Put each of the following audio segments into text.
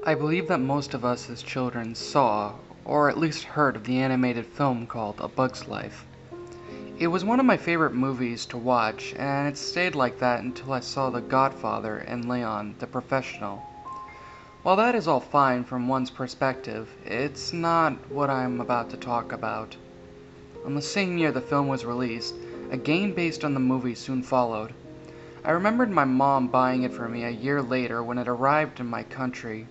I believe that most of us as children saw, or at least heard of the animated film called A Bug's Life. It was one of my favorite movies to watch, and it stayed like that until I saw The Godfather and Leon, the Professional. While that is all fine from one's perspective, it's not what I'm about to talk about. On the same year the film was released, a game based on the movie soon followed. I remembered my mom buying it for me a year later when it arrived in my country.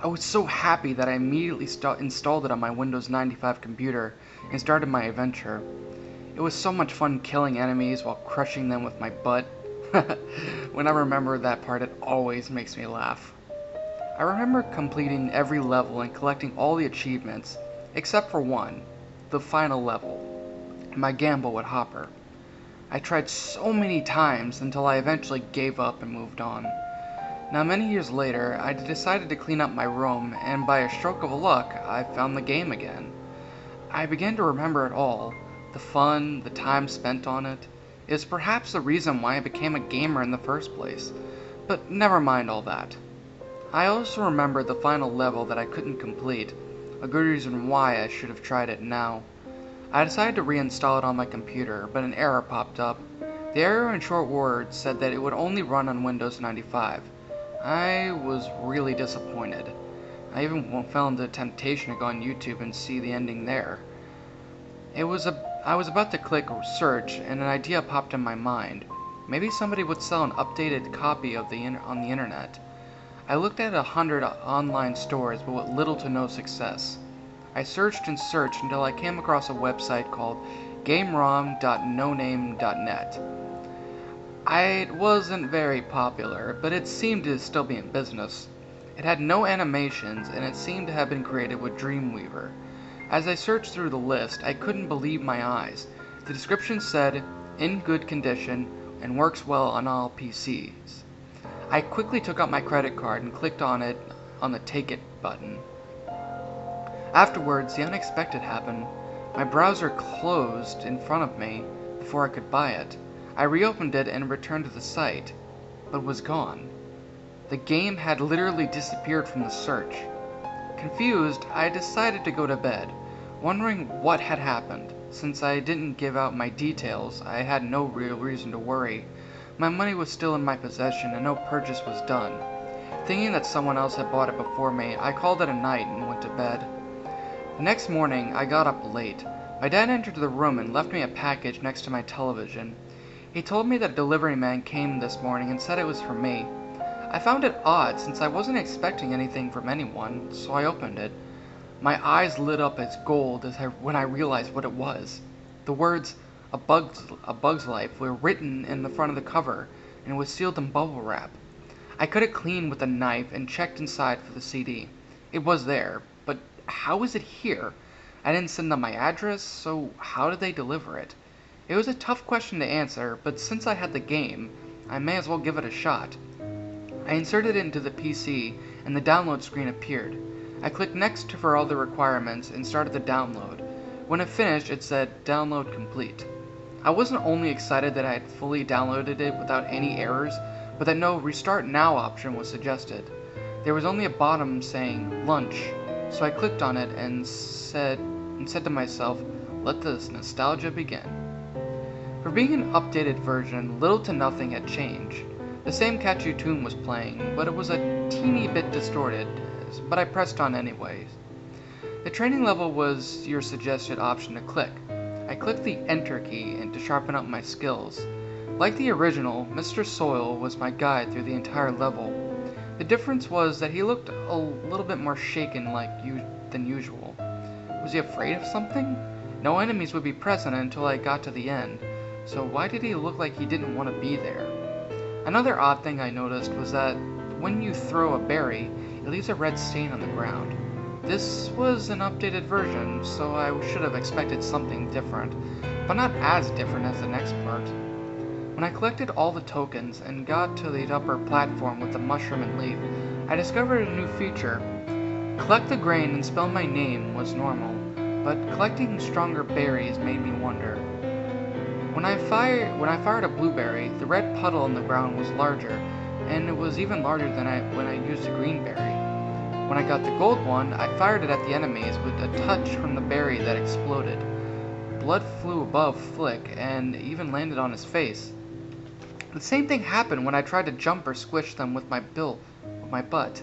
I was so happy that I immediately installed it on my Windows 95 computer and started my adventure. It was so much fun killing enemies while crushing them with my butt. When I remember that part, it always makes me laugh. I remember completing every level and collecting all the achievements, except for one, the final level, my gamble with Hopper. I tried so many times until I eventually gave up and moved on. Now, many years later, I decided to clean up my room, and by a stroke of luck, I found the game again. I began to remember it all, the fun, the time spent on it. It is perhaps the reason why I became a gamer in the first place, but never mind all that. I also remember the final level that I couldn't complete, a good reason why I should have tried it now. I decided to reinstall it on my computer, but an error popped up. The error in short words said that it would only run on Windows 95. I was really disappointed. I even fell into the temptation to go on YouTube and see the ending there. I was about to click search and an idea popped in my mind. Maybe somebody would sell an updated copy of on the internet. I looked at 100 online stores but with little to no success. I searched and searched until I came across a website called GameRom.noname.net. It wasn't very popular, but it seemed to still be in business. It had no animations, and it seemed to have been created with Dreamweaver. As I searched through the list, I couldn't believe my eyes. The description said, "in good condition, and works well on all PCs." I quickly took out my credit card and clicked on it on the Take It button. Afterwards, the unexpected happened. My browser closed in front of me before I could buy it. I reopened it and returned to the site, but was gone. The game had literally disappeared from the search. Confused, I decided to go to bed, wondering what had happened. Since I didn't give out my details, I had no real reason to worry. My money was still in my possession and no purchase was done. Thinking that someone else had bought it before me, I called it a night and went to bed. The next morning, I got up late. My dad entered the room and left me a package next to my television. He told me that a delivery man came this morning and said it was for me. I found it odd since I wasn't expecting anything from anyone, so I opened it. My eyes lit up as gold when I realized what it was. The words, a Bug's Life, were written in the front of the cover, and it was sealed in bubble wrap. I cut it clean with a knife and checked inside for the CD. It was there, but how was it here? I didn't send them my address, so how did they deliver it? It was a tough question to answer, but since I had the game, I may as well give it a shot. I inserted it into the PC, and the download screen appeared. I clicked next for all the requirements and started the download. When it finished, it said, "Download complete." I wasn't only excited that I had fully downloaded it without any errors, but that no Restart Now option was suggested. There was only a bottom saying, "Lunch," so I clicked on it and said to myself, "Let this nostalgia begin." For being an updated version, little to nothing had changed. The same catchy tune was playing, but it was a teeny bit distorted, but I pressed on anyways. The training level was your suggested option to click. I clicked the Enter key to sharpen up my skills. Like the original, Mr. Soil was my guide through the entire level. The difference was that he looked a little bit more shaken than usual. Was he afraid of something? No enemies would be present until I got to the end, so why did he look like he didn't want to be there? Another odd thing I noticed was that when you throw a berry, it leaves a red stain on the ground. This was an updated version, so I should have expected something different, but not as different as the next part. When I collected all the tokens and got to the upper platform with the mushroom and leaf, I discovered a new feature. Collect the grain and spell my name was normal, but collecting stronger berries made me wonder. When I fired a blueberry, the red puddle on the ground was larger, and it was even larger than when I used a green berry. When I got the gold one, I fired it at the enemies with a touch from the berry that exploded. Blood flew above Flick and even landed on his face. The same thing happened when I tried to jump or squish them with my butt.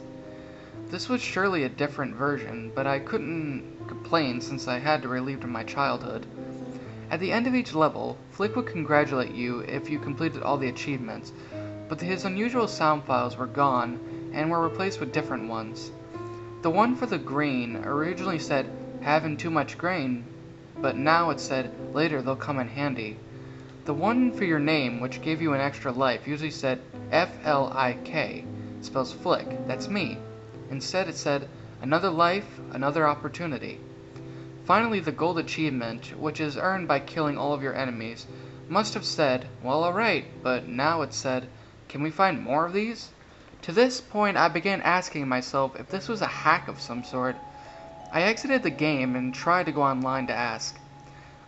This was surely a different version, but I couldn't complain since I had to relive my childhood. At the end of each level, Flick would congratulate you if you completed all the achievements, but his unusual sound files were gone and were replaced with different ones. The one for the grain originally said, "having too much grain," but now it said, "later they'll come in handy." The one for your name, which gave you an extra life, usually said, "F-L-I-K," spells Flick, that's me. Instead it said, "another life, another opportunity." Finally, the gold achievement, which is earned by killing all of your enemies, must have said, "well, alright," but now it said, "can we find more of these?" To this point, I began asking myself if this was a hack of some sort. I exited the game and tried to go online to ask.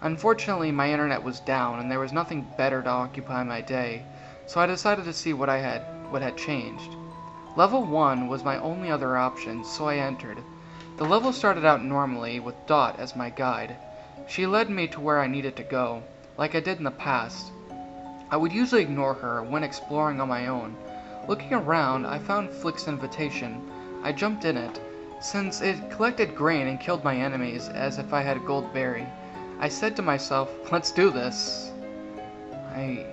Unfortunately, my internet was down and there was nothing better to occupy my day, so I decided to see what had changed. Level 1 was my only other option, so I entered. The level started out normally, with Dot as my guide. She led me to where I needed to go, like I did in the past. I would usually ignore her when exploring on my own. Looking around, I found Flick's invitation. I jumped in it, since it collected grain and killed my enemies as if I had a gold berry. I said to myself, "let's do this." I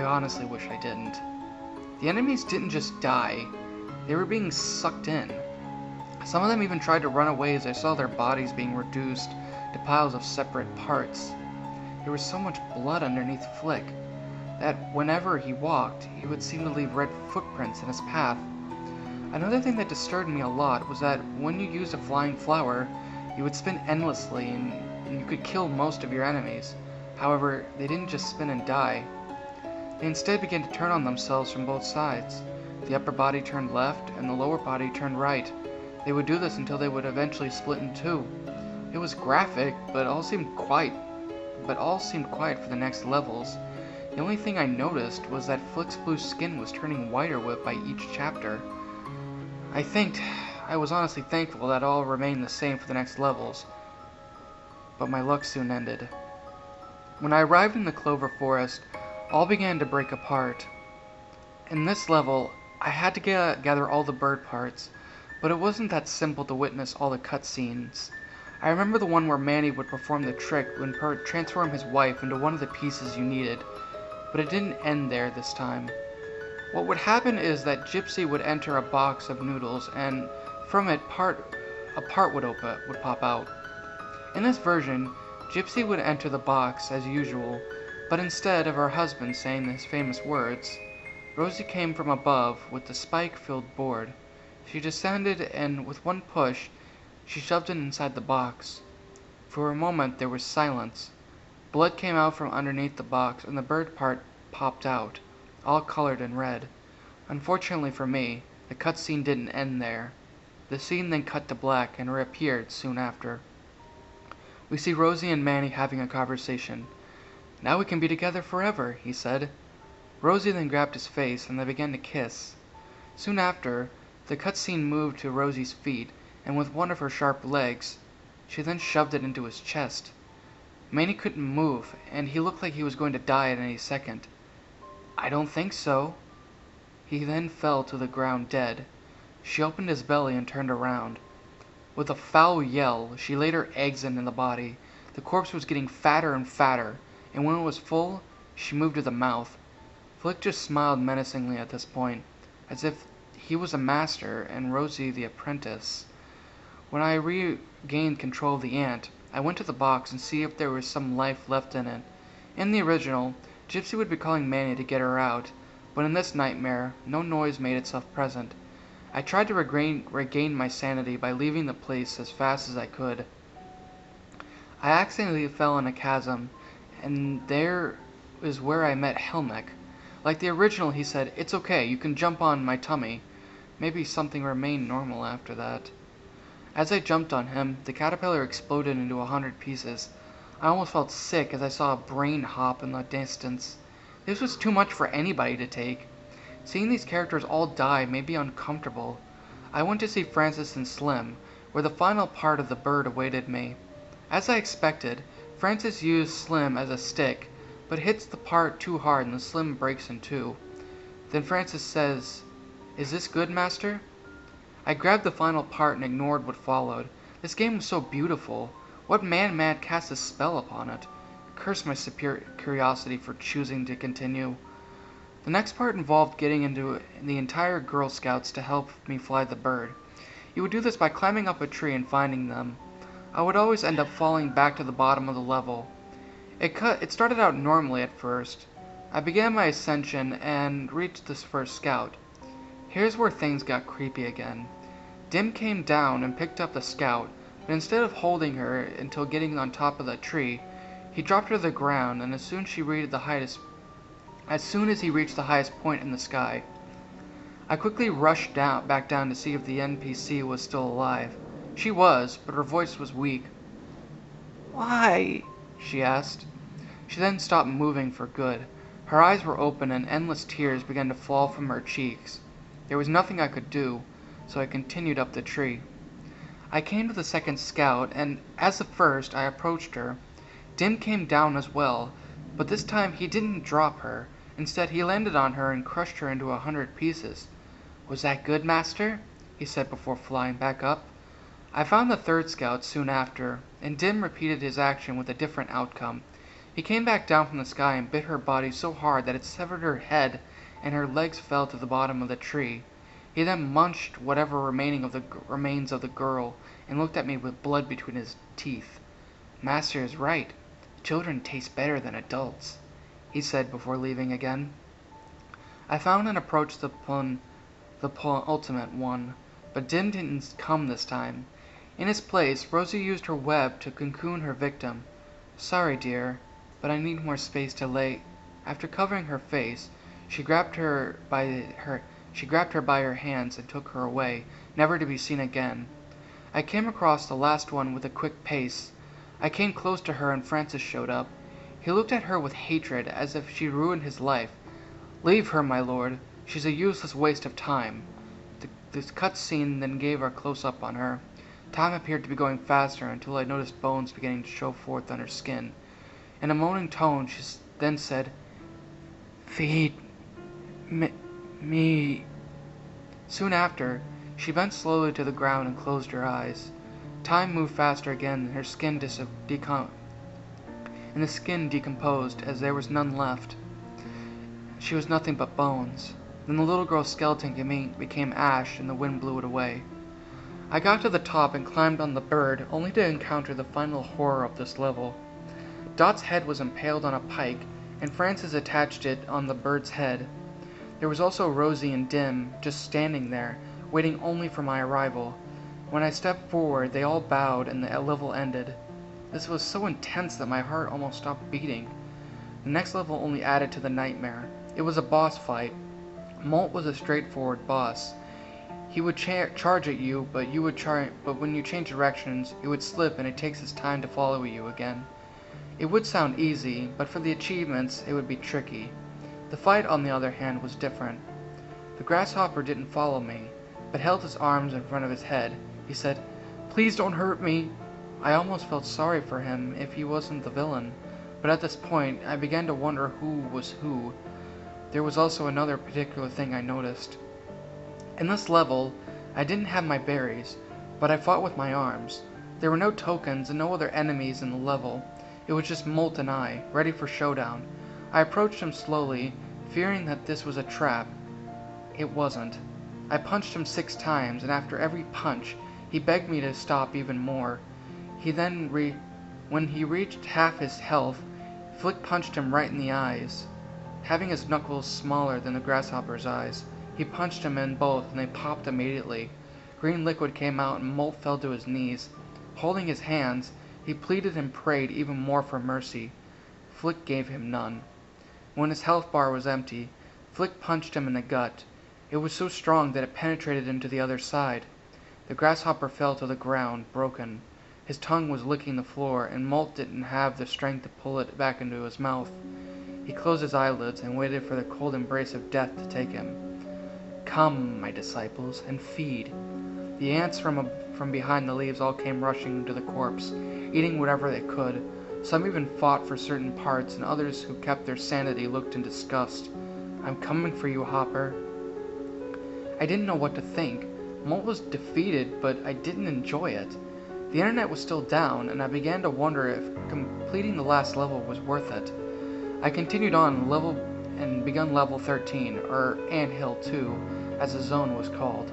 honestly wish I didn't. The enemies didn't just die, they were being sucked in. Some of them even tried to run away as I saw their bodies being reduced to piles of separate parts. There was so much blood underneath Flick that whenever he walked, he would seem to leave red footprints in his path. Another thing that disturbed me a lot was that when you used a flying flower, you would spin endlessly and you could kill most of your enemies. However, they didn't just spin and die. They instead began to turn on themselves from both sides. The upper body turned left and the lower body turned right. They would do this until they would eventually split in two. It was graphic, but all seemed quiet for the next levels. The only thing I noticed was that Flick's blue skin was turning whiter by each chapter. I was honestly thankful that all remained the same for the next levels, but my luck soon ended. When I arrived in the Clover Forest, all began to break apart. In this level, I had to gather all the bird parts, but it wasn't that simple to witness all the cutscenes. I remember the one where Manny would perform the trick and transform his wife into one of the pieces you needed, but it didn't end there this time. What would happen is that Gypsy would enter a box of noodles, and from it, a part would pop out. In this version, Gypsy would enter the box as usual, but instead of her husband saying his famous words, Rosie came from above with the spike-filled board. She descended and, with one push, she shoved it inside the box. For a moment there was silence. Blood came out from underneath the box and the bird part popped out, all colored in red. Unfortunately for me, the cutscene didn't end there. The scene then cut to black and reappeared soon after. We see Rosie and Manny having a conversation. "Now we can be together forever," he said. Rosie then grabbed his face and they began to kiss. Soon after, the cutscene moved to Rosie's feet, and with one of her sharp legs, she then shoved it into his chest. Manny couldn't move, and he looked like he was going to die at any second. "I don't think so." He then fell to the ground dead. She opened his belly and turned around. With a foul yell, she laid her eggs into the body. The corpse was getting fatter and fatter, and when it was full, she moved to the mouth. Flick just smiled menacingly at this point, as if he was a master and Rosie the apprentice. When I regained control of the ant, I went to the box and see if there was some life left in it. In the original, Gypsy would be calling Manny to get her out, but in this nightmare, no noise made itself present. I tried to regain my sanity by leaving the place as fast as I could. I accidentally fell in a chasm, and there is where I met Helmick. Like the original, he said, "It's okay, you can jump on my tummy." Maybe something remained normal after that. As I jumped on him, the caterpillar exploded into 100 pieces. I almost felt sick as I saw a brain hop in the distance. This was too much for anybody to take. Seeing these characters all die made me uncomfortable. I went to see Francis and Slim, where the final part of the bird awaited me. As I expected, Francis used Slim as a stick, but hits the part too hard and the Slim breaks in two. Then Francis says, "Is this good, Master?" I grabbed the final part and ignored what followed. This game was so beautiful. What man mad cast a spell upon it? I cursed my superior curiosity for choosing to continue. The next part involved getting into the entire Girl Scouts to help me fly the bird. You would do this by climbing up a tree and finding them. I would always end up falling back to the bottom of the level. It started out normally at first. I began my ascension and reached this first scout. Here's where things got creepy again. Dim came down and picked up the scout, but instead of holding her until getting on top of the tree, he dropped her to the ground, and as soon as he reached the highest point in the sky, I quickly rushed back down to see if the NPC was still alive. She was, but her voice was weak. "Why?" she asked. She then stopped moving for good. Her eyes were open and endless tears began to fall from her cheeks. There was nothing I could do, so I continued up the tree. I came to the second scout, and as the first, I approached her. Dim came down as well, but this time he didn't drop her. Instead, he landed on her and crushed her into 100 pieces. "Was that good, Master?" he said before flying back up. I found the third scout soon after, and Dim repeated his action with a different outcome. He came back down from the sky and bit her body so hard that it severed her head and her legs fell to the bottom of the tree. He then munched whatever remains of the girl and looked at me with blood between his teeth. "Master is right. Children taste better than adults," he said before leaving again. I found and approached the ultimate one, but Dim didn't come this time. In his place, Rosie used her web to cocoon her victim. "Sorry, dear, but I need more space to lay." After covering her face, she grabbed her by her hands and took her away, never to be seen again. I came across the last one with a quick pace. I came close to her and Francis showed up. He looked at her with hatred, as if she ruined his life. "Leave her, my lord. She's a useless waste of time." This cutscene then gave a close-up on her. Time appeared to be going faster until I noticed bones beginning to show forth on her skin. In a moaning tone, she then said, "Feed me." Soon after, she bent slowly to the ground and closed her eyes. Time moved faster again, and her skin decomposed, as there was none left. She was nothing but bones. Then the little girl's skeleton became ash, and the wind blew it away. I got to the top and climbed on the bird, only to encounter the final horror of this level. Dot's head was impaled on a pike, and Francis attached it on the bird's head. There was also Rosie and Dim, just standing there, waiting only for my arrival. When I stepped forward, they all bowed, and the level ended. This was so intense that my heart almost stopped beating. The next level only added to the nightmare. It was a boss fight. Molt was a straightforward boss. He would charge at you, but when you change directions, it would slip and it takes its time to follow you again. It would sound easy, but for the achievements, it would be tricky. The fight, on the other hand, was different. The grasshopper didn't follow me, but held his arms in front of his head. He said, "Please don't hurt me." I almost felt sorry for him if he wasn't the villain, but at this point, I began to wonder who was who. There was also another particular thing I noticed. In this level, I didn't have my berries, but I fought with my arms. There were no tokens and no other enemies in the level. It was just Molt and I, ready for showdown. I approached him slowly, fearing that this was a trap. It wasn't. I punched him 6 times, and after every punch, he begged me to stop even more. When he reached half his health, Flick punched him right in the eyes. Having his knuckles smaller than the grasshopper's eyes, he punched him in both, and they popped immediately. Green liquid came out, and Molt fell to his knees. Holding his hands, he pleaded and prayed even more for mercy. Flick gave him none. When his health bar was empty, Flick punched him in the gut. It was so strong that it penetrated into the other side. The grasshopper fell to the ground, broken. His tongue was licking the floor, and Molt didn't have the strength to pull it back into his mouth. He closed his eyelids and waited for the cold embrace of death to take him. "Come, my disciples, and feed. The ants from behind the leaves all came rushing to the corpse, eating whatever they could. Some even fought for certain parts, and others who kept their sanity looked in disgust. "I'm coming for you, Hopper." I didn't know what to think. Molt was defeated, but I didn't enjoy it. The internet was still down, and I began to wonder if completing the last level was worth it. I continued on and begun level 13, or Anthill 2, as the zone was called.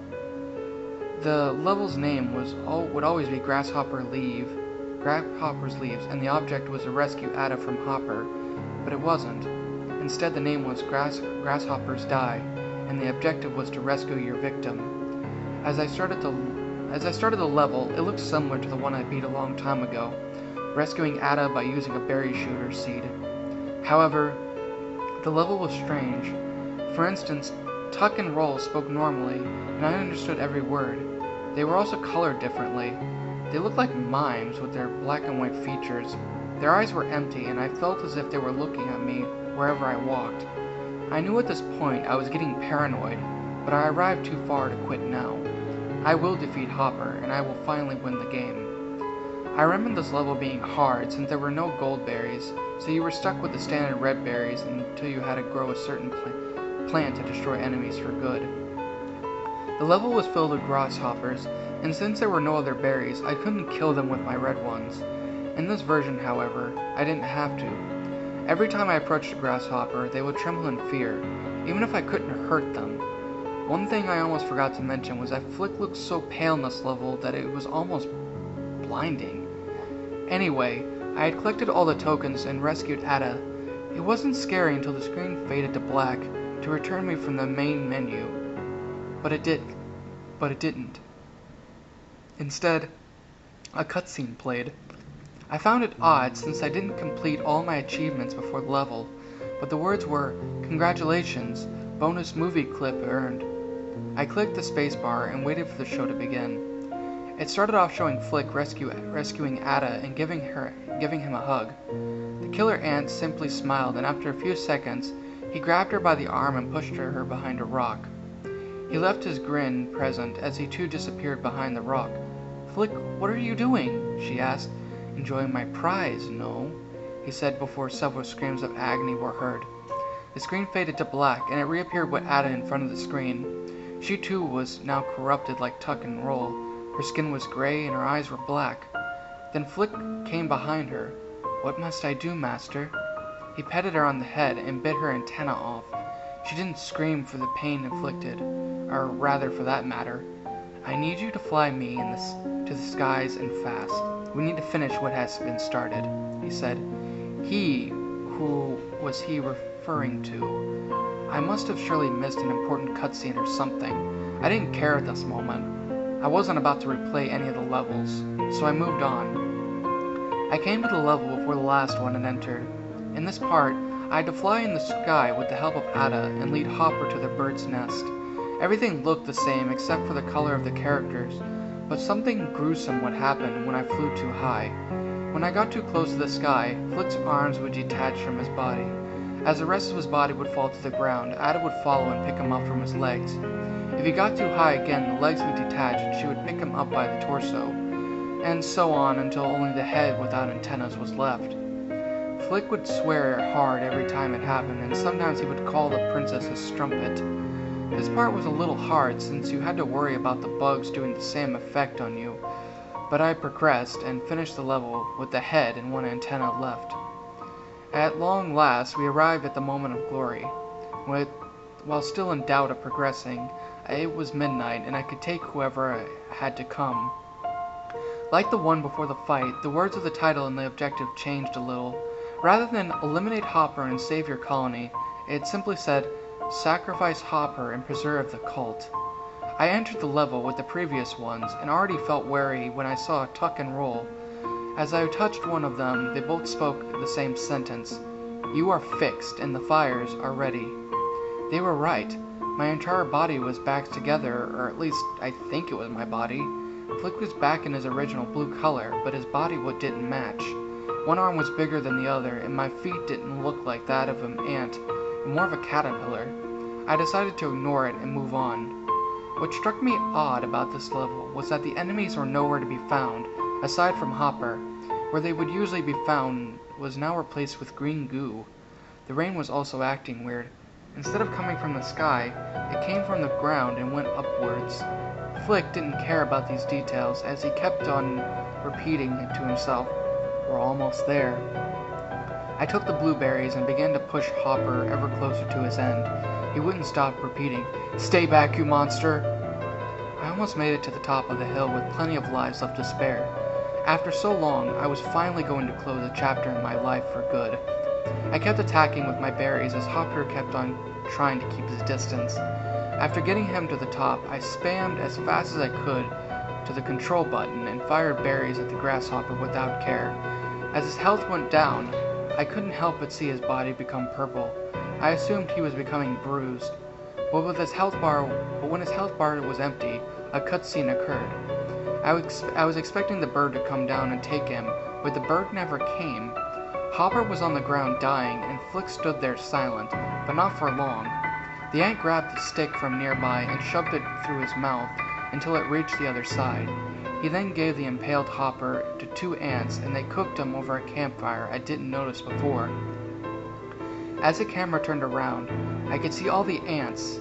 The level's name would always be Grasshopper's Leaves, and the object was to rescue Ada from Hopper, but it wasn't. Instead, the name was Grasshopper's Die, and the objective was to rescue your victim. As I started the level, it looked similar to the one I beat a long time ago, rescuing Ada by using a berry shooter seed. However, the level was strange. For instance, Tuck and Roll spoke normally, and I understood every word. They were also colored differently. They looked like mimes with their black and white features. Their eyes were empty, and I felt as if they were looking at me wherever I walked. I knew at this point I was getting paranoid, but I arrived too far to quit now. I will defeat Hopper, and I will finally win the game. I remember this level being hard since there were no gold berries, so you were stuck with the standard red berries until you had to grow a certain plant to destroy enemies for good. The level was filled with grasshoppers, and since there were no other berries, I couldn't kill them with my red ones. In this version, however, I didn't have to. Every time I approached a grasshopper, they would tremble in fear, even if I couldn't hurt them. One thing I almost forgot to mention was that Flick looked so pale in this level that it was almost blinding. Anyway, I had collected all the tokens and rescued Ada. It wasn't scary until the screen faded to black to return me from the main menu. But it didn't. Instead, a cutscene played. I found it odd since I didn't complete all my achievements before the level, but the words were, "Congratulations, bonus movie clip earned." I clicked the spacebar and waited for the show to begin. It started off showing Flick rescuing Ada and giving him a hug. The killer ant simply smiled, and after a few seconds, he grabbed her by the arm and pushed her behind a rock. He left his grin present as he too disappeared behind the rock. "Flick, what are you doing?" she asked. "Enjoying my prize, no?" he said before several screams of agony were heard. The screen faded to black, and it reappeared with Ada in front of the screen. She too was now corrupted like Tuck and Roll. Her skin was gray and her eyes were black. Then Flick came behind her. "What must I do, master?" He petted her on the head and bit her antenna off. She didn't scream for the pain inflicted, or rather for that matter. "I need you to fly me to the skies and fast. We need to finish what has been started," he said. Who was he referring to? I must have surely missed an important cutscene or something. I didn't care at this moment. I wasn't about to replay any of the levels, so I moved on. I came to the level before the last one and entered. In this part, I had to fly in the sky with the help of Ada and lead Hopper to the bird's nest. Everything looked the same except for the color of the characters, but something gruesome would happen when I flew too high. When I got too close to the sky, Flick's arms would detach from his body. As the rest of his body would fall to the ground, Ada would follow and pick him up from his legs. If he got too high again, the legs would detach and she would pick him up by the torso, and so on until only the head without antennas was left. Flick would swear hard every time it happened, and sometimes he would call the princess a strumpet. This part was a little hard since you had to worry about the bugs doing the same effect on you, but I progressed and finished the level with the head and one antenna left. At long last, we arrived at the moment of glory. While still in doubt of progressing, it was midnight and I could take whoever had to come. Like the one before the fight, the words of the title and the objective changed a little. Rather than eliminate Hopper and save your colony, it simply said, "Sacrifice Hopper and preserve the cult." I entered the level with the previous ones and already felt wary when I saw Tuck and Roll. As I touched one of them, they both spoke the same sentence. "You are fixed and the fires are ready." They were right. My entire body was back together, or at least I think it was my body. Flick was back in his original blue color, but his body didn't match. One arm was bigger than the other, and my feet didn't look like that of an ant, but more of a caterpillar. I decided to ignore it and move on. What struck me odd about this level was that the enemies were nowhere to be found, aside from Hopper. Where they would usually be found was now replaced with green goo. The rain was also acting weird. Instead of coming from the sky, it came from the ground and went upwards. Flick didn't care about these details as he kept on repeating it to himself, "We're almost there." I took the blueberries and began to push Hopper ever closer to his end. He wouldn't stop repeating, "Stay back, you monster!" I almost made it to the top of the hill with plenty of lives left to spare. After so long, I was finally going to close a chapter in my life for good. I kept attacking with my berries as Hopper kept on trying to keep his distance. After getting him to the top, I spammed as fast as I could to the control button and fired berries at the grasshopper without care. As his health went down, I couldn't help but see his body become purple. I assumed he was becoming bruised. But when his health bar was empty, a cutscene occurred. I was expecting the bird to come down and take him, but the bird never came. Hopper was on the ground dying, and Flick stood there silent, but not for long. The ant grabbed the stick from nearby and shoved it through his mouth until it reached the other side. He then gave the impaled Hopper to 2 ants, and they cooked him over a campfire I didn't notice before. As the camera turned around, I could see all the ants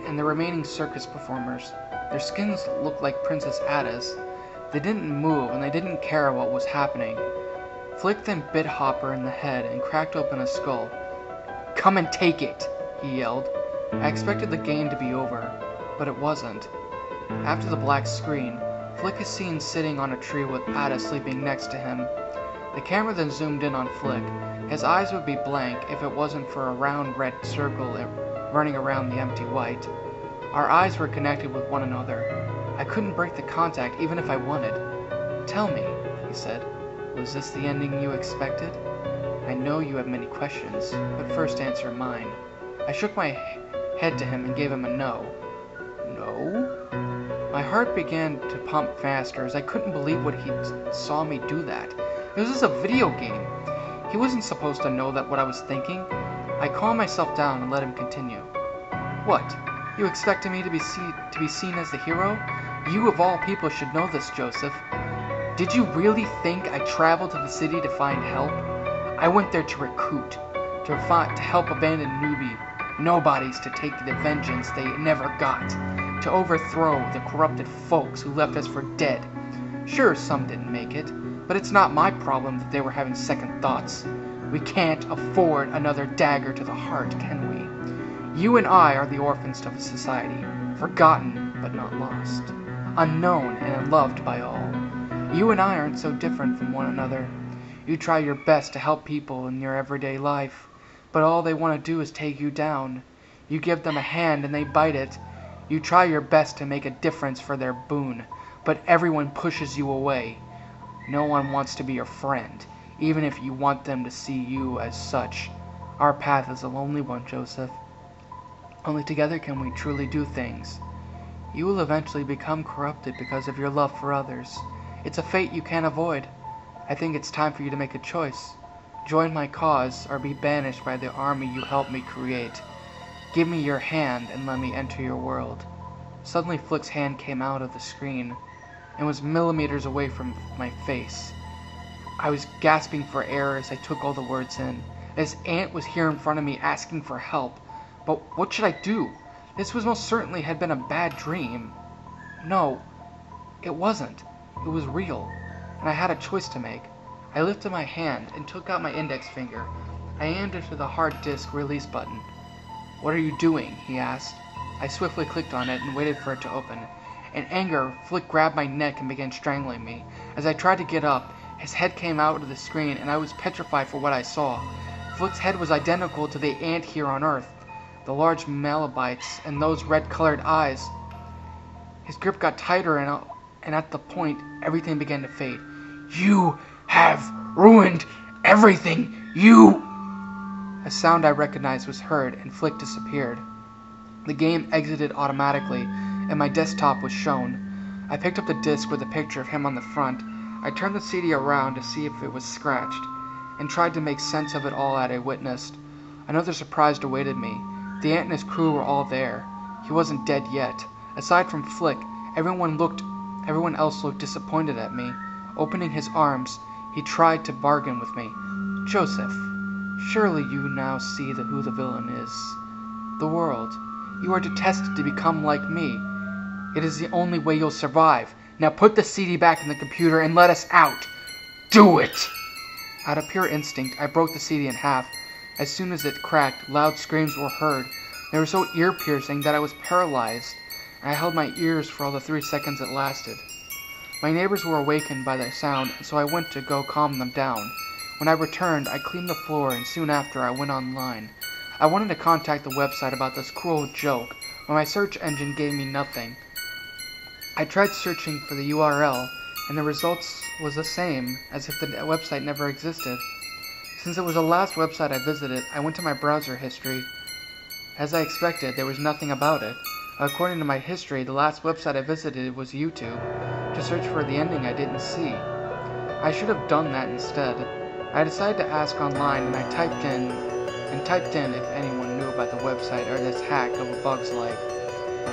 and the remaining circus performers. Their skins looked like Princess Ada's. They didn't move, and they didn't care what was happening. Flick then bit Hopper in the head and cracked open his skull. "Come and take it!" he yelled. I expected the game to be over, but it wasn't. After the black screen, Flick is seen sitting on a tree with Ada sleeping next to him. The camera then zoomed in on Flick. His eyes would be blank if it wasn't for a round red circle running around the empty white. Our eyes were connected with one another. I couldn't break the contact even if I wanted. "Tell me," he said, "was this the ending you expected? I know you have many questions, but first answer mine." I shook my head to him and gave him a no. "No?" My heart began to pump faster as I couldn't believe what he saw me do that. This was a video game. He wasn't supposed to know that what I was thinking. I calmed myself down and let him continue. "What? You expected me to be seen as the hero? You of all people should know this, Joseph. Did you really think I traveled to the city to find help? I went there to recruit, to help abandoned nobodies to take the vengeance they never got, to overthrow the corrupted folks who left us for dead. Sure, some didn't make it, but it's not my problem that they were having second thoughts. We can't afford another dagger to the heart, can we? You and I are the orphans of society, forgotten but not lost, unknown and unloved by all. You and I aren't so different from one another. You try your best to help people in your everyday life, but all they want to do is take you down. You give them a hand and they bite it. You try your best to make a difference for their boon, but everyone pushes you away. No one wants to be your friend, even if you want them to see you as such. Our path is a lonely one, Joseph. Only together can we truly do things. You will eventually become corrupted because of your love for others. It's a fate you can't avoid. I think it's time for you to make a choice. Join my cause or be banished by the army you helped me create. Give me your hand and let me enter your world." Suddenly Flick's hand came out of the screen and was millimeters away from my face. I was gasping for air as I took all the words in. This ant was here in front of me asking for help. But what should I do? This was most certainly had been a bad dream. No, it wasn't. It was real, and I had a choice to make. I lifted my hand and took out my index finger. I aimed it to the hard disk release button. "What are you doing?" he asked. I swiftly clicked on it and waited for it to open. In anger, Flick grabbed my neck and began strangling me. As I tried to get up, his head came out of the screen and I was petrified for what I saw. Flick's head was identical to the ant here on Earth, the large Malabites and those red-colored eyes. His grip got tighter and at the point, everything began to fade. "You have ruined everything! You—" A sound I recognized was heard and Flick disappeared. The game exited automatically and my desktop was shown. I picked up the disc with a picture of him on the front. I turned the CD around to see if it was scratched and tried to make sense of it all I had witnessed. Another surprise awaited me. The ant and his crew were all there. He wasn't dead yet. Aside from Flick, everyone else looked disappointed at me. Opening his arms, he tried to bargain with me. Joseph, surely you now see who the villain is. The world. You are detested to become like me. It is the only way you'll survive. Now put the CD back in the computer and let us out. Do it! Out of pure instinct, I broke the CD in half. As soon as it cracked, loud screams were heard. They were so ear-piercing that I was paralyzed. I held my ears for all the 3 seconds it lasted. My neighbors were awakened by the sound, so I went to go calm them down. When I returned, I cleaned the floor, and soon after I went online. I wanted to contact the website about this cruel joke, but my search engine gave me nothing. I tried searching for the URL, and the results was the same, as if the website never existed. Since it was the last website I visited, I went to my browser history. As I expected, there was nothing about it. According to my history, the last website I visited was YouTube, to search for the ending I didn't see. I should have done that instead. I decided to ask online, and I typed in if anyone knew about the website or this hack of a bug's life.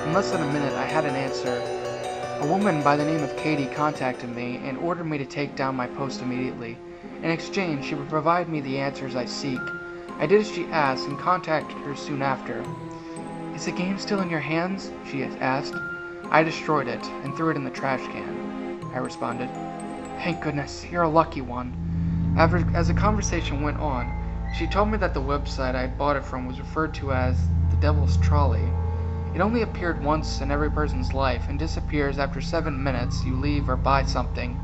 In less than a minute, I had an answer. A woman by the name of Katie contacted me and ordered me to take down my post immediately. In exchange, she would provide me the answers I seek. I did as she asked and contacted her soon after. Is the game still in your hands? She asked. I destroyed it and threw it in the trash can, I responded. Thank goodness, you're a lucky one. As the conversation went on, she told me that the website I had bought it from was referred to as the Devil's Trolley. It only appeared once in every person's life and disappears after 7 minutes you leave or buy something.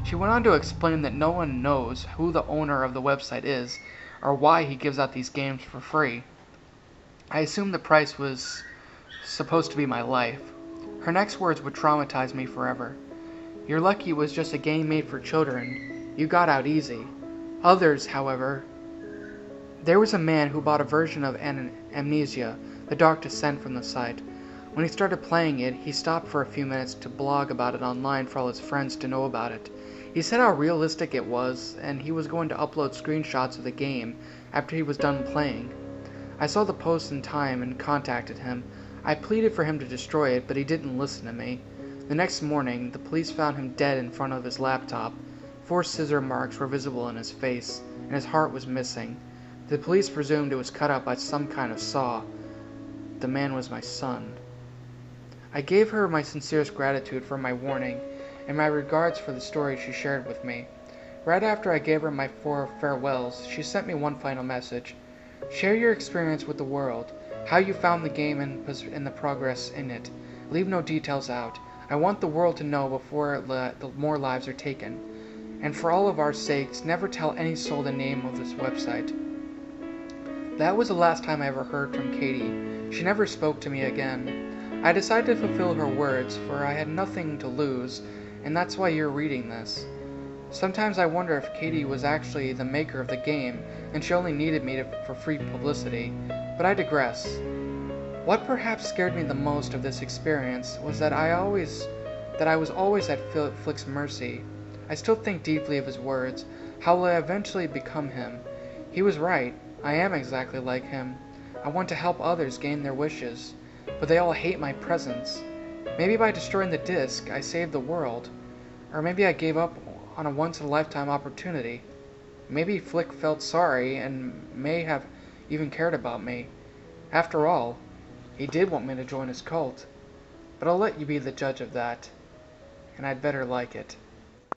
She went on to explain that no one knows who the owner of the website is or why he gives out these games for free. I assumed the price was supposed to be my life. Her next words would traumatize me forever. You're lucky it was just a game made for children. You got out easy. Others, however... There was a man who bought a version of Amnesia, the Dark Descent, from the site. When he started playing it, he stopped for a few minutes to blog about it online for all his friends to know about it. He said how realistic it was, and he was going to upload screenshots of the game after he was done playing. I saw the post in time and contacted him. I pleaded for him to destroy it, but he didn't listen to me. The next morning, the police found him dead in front of his laptop. 4 scissor marks were visible in his face, and his heart was missing. The police presumed it was cut out by some kind of saw. The man was my son. I gave her my sincerest gratitude for my warning, and my regards for the story she shared with me. Right after I gave her my 4 farewells, she sent me one final message. Share your experience with the world, how you found the game and the progress in it. Leave no details out. I want the world to know before more lives are taken. And for all of our sakes, never tell any soul the name of this website. That was the last time I ever heard from Katie. She never spoke to me again. I decided to fulfill her words, for I had nothing to lose, and that's why you're reading this. Sometimes I wonder if Katie was actually the maker of the game, and she only needed me for free publicity, but I digress. What perhaps scared me the most of this experience was that I was always at Flick's mercy. I still think deeply of his words. How will I eventually become him? He was right. I am exactly like him. I want to help others gain their wishes, but they all hate my presence. Maybe by destroying the disc, I saved the world. Or maybe I gave up on a once-in-a-lifetime opportunity. Maybe Flick felt sorry and may have even cared about me. After all, he did want me to join his cult. But I'll let you be the judge of that, and I'd better like it.